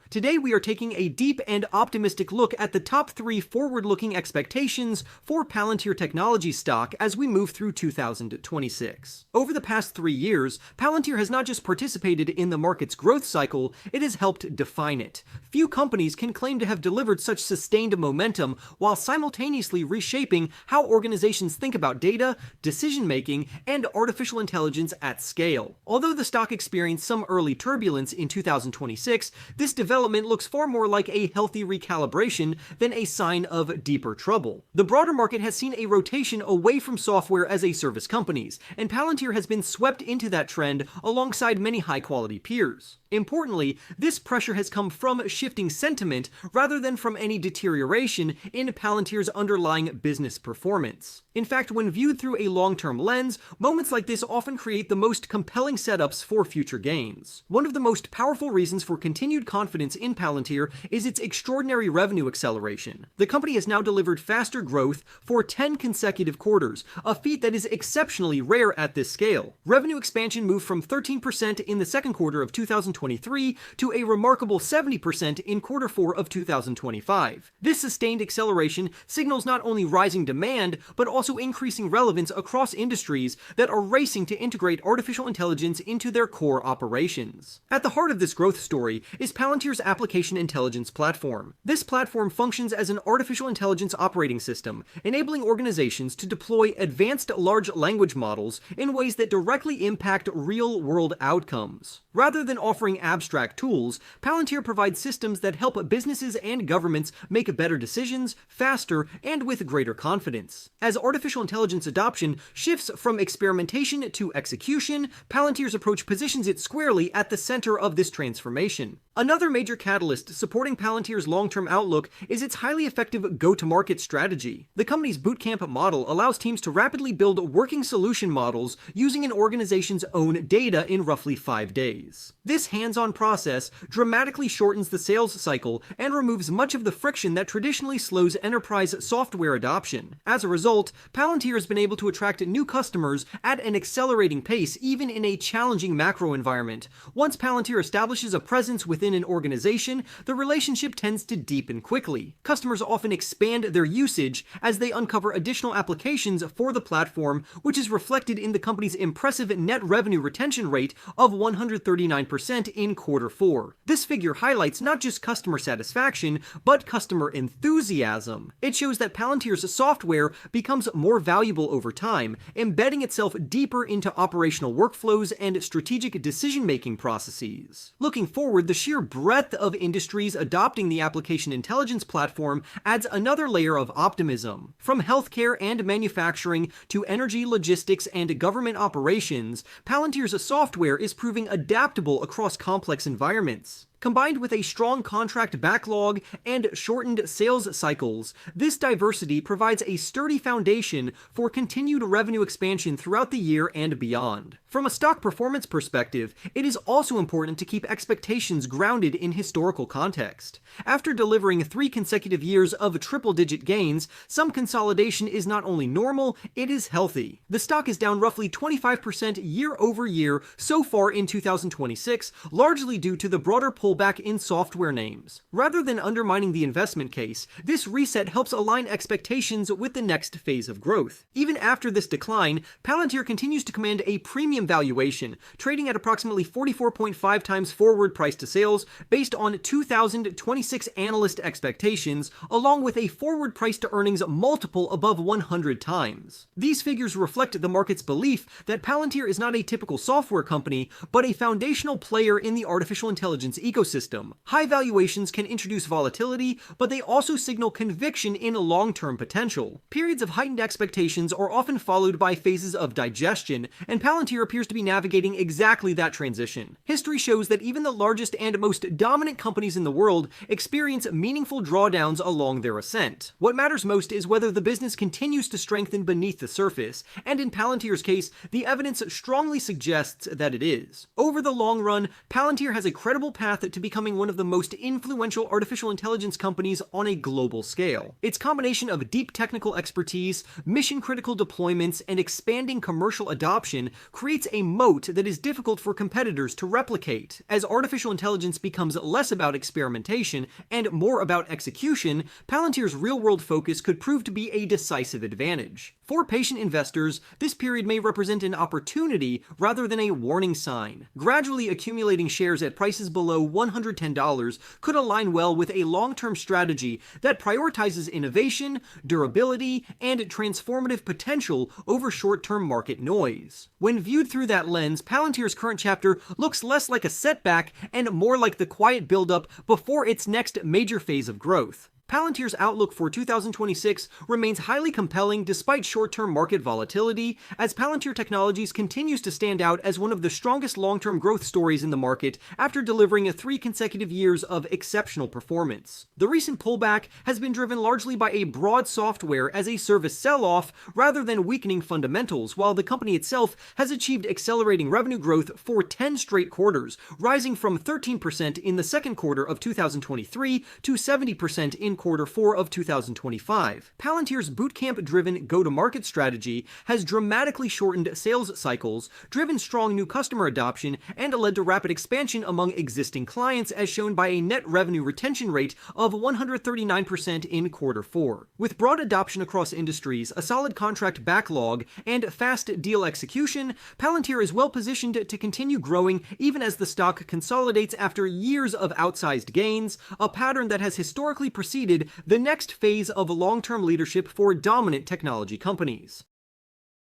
Today we are taking a deep and optimistic look at the top 3 forward-looking expectations for Palantir Technology stock as we move through 2026. Over the past 3 years, Palantir has not just participated in the market's growth cycle, it has helped define it. Few companies can claim to have delivered such sustained momentum while simultaneously reshaping how organizations think about data, decision-making, and artificial intelligence at scale. Although the stock experienced some early turbulence in 2026, this development looks far more like a healthy recalibration than a sign of deeper trouble. The broader market has seen a rotation away from software as a service companies, and Palantir has been swept into that trend alongside many high-quality peers. Importantly, this pressure has come from shifting sentiment rather than from any deterioration in Palantir's underlying business performance. In fact, when viewed through a long-term lens, moments like this often create the most compelling setups for future gains. One of the most powerful reasons for continued confidence in Palantir is its extraordinary revenue acceleration. The company has now delivered faster growth for 10 consecutive quarters, a feat that is exceptionally rare at this scale. Revenue expansion moved from 13% in the second quarter of 2023 to a remarkable 70% in quarter 4 of 2025. This sustained acceleration signals not only rising demand, but also increasing relevance across industries that are racing to integrate artificial intelligence into their core operations. At the heart of this growth story is Palantir's application intelligence platform. This platform functions as an artificial intelligence operating system, enabling organizations to deploy advanced large language models in ways that directly impact real-world outcomes. Rather than offering abstract tools, Palantir provides systems that help businesses and governments make better decisions, faster, and with greater confidence. As artificial intelligence adoption shifts from experimentation to execution, Palantir's approach positions it squarely at the center of this transformation. Another major catalyst supporting Palantir's long-term outlook is its highly effective go-to-market strategy. The company's bootcamp model allows teams to rapidly build working solution models using an organization's own data in roughly 5 days. This hands-on process dramatically shortens the sales cycle and removes much of the friction that traditionally slows enterprise software adoption. As a result, Palantir has been able to attract new customers at an accelerating pace even in a challenging macro environment. Once Palantir establishes a presence within an organization, the relationship tends to deepen quickly. Customers often expand their usage as they uncover additional applications for the platform, which is reflected in the company's impressive net revenue retention rate of 139% in quarter 4. This figure highlights not just customer satisfaction, but customer enthusiasm. It shows that Palantir's software becomes more valuable over time, embedding itself deeper into operational workflows and strategic decision-making processes. Looking forward, the sheer breadth of industries adopting the application intelligence platform adds another layer of optimism. From healthcare and manufacturing to energy, logistics, and government operations, Palantir's software is proving adaptable across complex environments. Combined with a strong contract backlog and shortened sales cycles, this diversity provides a sturdy foundation for continued revenue expansion throughout the year and beyond. From a stock performance perspective, it is also important to keep expectations grounded in historical context. After delivering 3 consecutive years of triple-digit gains, some consolidation is not only normal, it is healthy. The stock is down roughly 25% year over year so far in 2026, largely due to the broader pullback in software names. Rather than undermining the investment case, this reset helps align expectations with the next phase of growth. Even after this decline, Palantir continues to command a premium valuation, trading at approximately 44.5 times forward price to sales based on 2026 analyst expectations, along with a forward price to earnings multiple above 100 times. These figures reflect the market's belief that Palantir is not a typical software company, but a foundational player in the artificial intelligence ecosystem. High valuations can introduce volatility, but they also signal conviction in long-term potential. Periods of heightened expectations are often followed by phases of digestion, and Palantir appears to be navigating exactly that transition. History shows that even the largest and most dominant companies in the world experience meaningful drawdowns along their ascent. What matters most is whether the business continues to strengthen beneath the surface, and in Palantir's case, the evidence strongly suggests that it is. Over the long run, Palantir has a credible path to becoming one of the most influential artificial intelligence companies on a global scale. Its combination of deep technical expertise, mission-critical deployments, and expanding commercial adoption creates a moat that is difficult for competitors to replicate. As artificial intelligence becomes less about experimentation and more about execution, Palantir's real-world focus could prove to be a decisive advantage. For patient investors, this period may represent an opportunity rather than a warning sign. Gradually accumulating shares at prices below $110 could align well with a long-term strategy that prioritizes innovation, durability, and transformative potential over short-term market noise. When viewed through that lens, Palantir's current chapter looks less like a setback and more like the quiet buildup before its next major phase of growth. Palantir's outlook for 2026 remains highly compelling despite short-term market volatility, as Palantir Technologies continues to stand out as one of the strongest long-term growth stories in the market after delivering 3 consecutive years of exceptional performance. The recent pullback has been driven largely by a broad software as a service sell-off rather than weakening fundamentals, while the company itself has achieved accelerating revenue growth for 10 straight quarters, rising from 13% in the second quarter of 2023 to 70% in quarter 4 of 2025. Palantir's bootcamp-driven go-to-market strategy has dramatically shortened sales cycles, driven strong new customer adoption, and led to rapid expansion among existing clients, as shown by a net revenue retention rate of 139% in quarter 4. With broad adoption across industries, a solid contract backlog, and fast deal execution, Palantir is well positioned to continue growing even as the stock consolidates after years of outsized gains, a pattern that has historically preceded the next phase of long-term leadership for dominant technology companies.